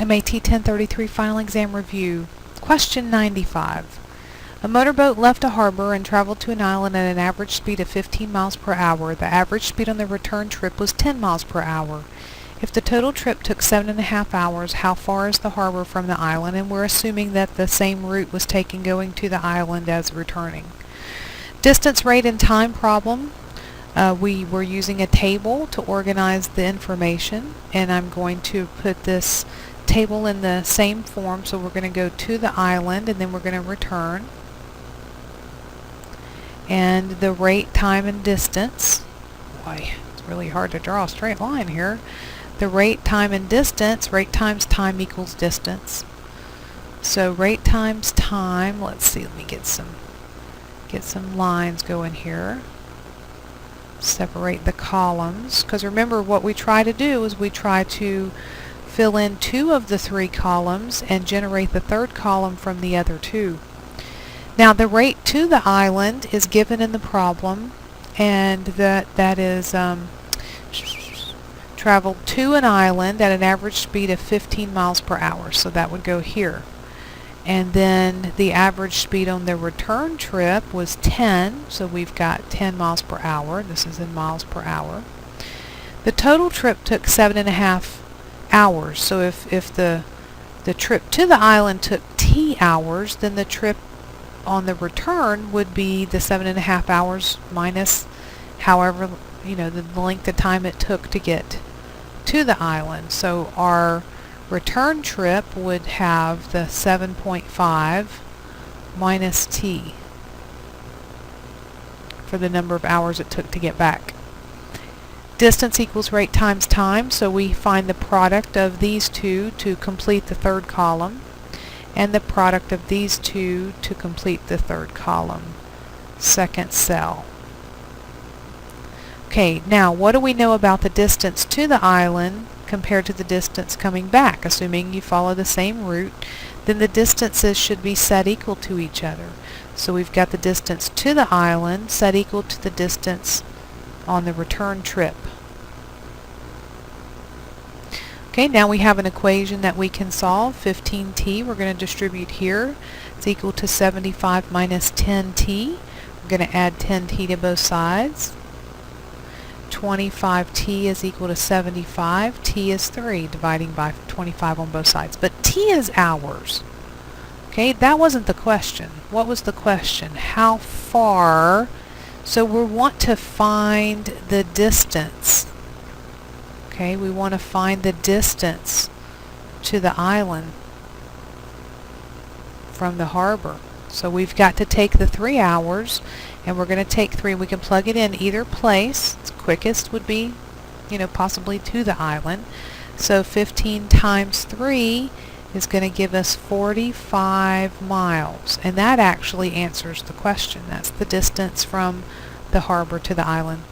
MAT1033 Final Exam Review. Question 95. A motorboat left a harbor and traveled to an island at an average speed of 15 miles per hour. The average speed on the return trip was 10 miles per hour. If the total trip took 7.5 hours, how far is the harbor from the island? And we're assuming that the same route was taken going to the island as returning. Distance, rate, and time problem. We were using a table to organize the information, and I'm going to put this table in the same form. So we're going to go to the island and then we're going to return. And the rate, time, and distance. Boy, it's really hard to draw a straight line here. The rate, time, and distance. Rate times time equals distance. So rate times time. Let's see. Let me get some lines going here. Separate the columns, because remember what we try to do is we try to fill in 2 of the 3 columns and generate the third column from the other 2. Now the rate to the island is given in the problem, and that is traveled to an island at an average speed of 15 miles per hour, so that would go here. And then the average speed on the return trip was 10, so we've got 10 miles per hour. This is in miles per hour. The total trip took 7.5 hours, so if the trip to the island took t hours, then the trip on the return would be the 7.5 hours minus however, the length of time it took to get to the island. So our return trip would have the 7.5 minus t for the number of hours it took to get back. Distance equals rate times time, so we find the product of these two to complete the third column, and the product of these two to complete the third column. Second cell. Okay, now what do we know about the distance to the island compared to the distance coming back? Assuming you follow the same route, then the distances should be set equal to each other. So we've got the distance to the island set equal to the distance on the return trip. Okay, now we have an equation that we can solve. 15t, we're going to distribute here. It's equal to 75 minus 10t. We're going to add 10t to both sides. 25t is equal to 75. T is 3, dividing by 25 on both sides. But t is hours. Okay, that wasn't the question. What was the question? How far? So we want to find the distance. Okay, we want to find the distance to the island from the harbor. So we've got to take the 3 hours, and we're going to take 3. We can plug it in either place. It's quickest would be, possibly to the island. So 15 times 3 is going to give us 45 miles. And that actually answers the question. That's the distance from the harbor to the island.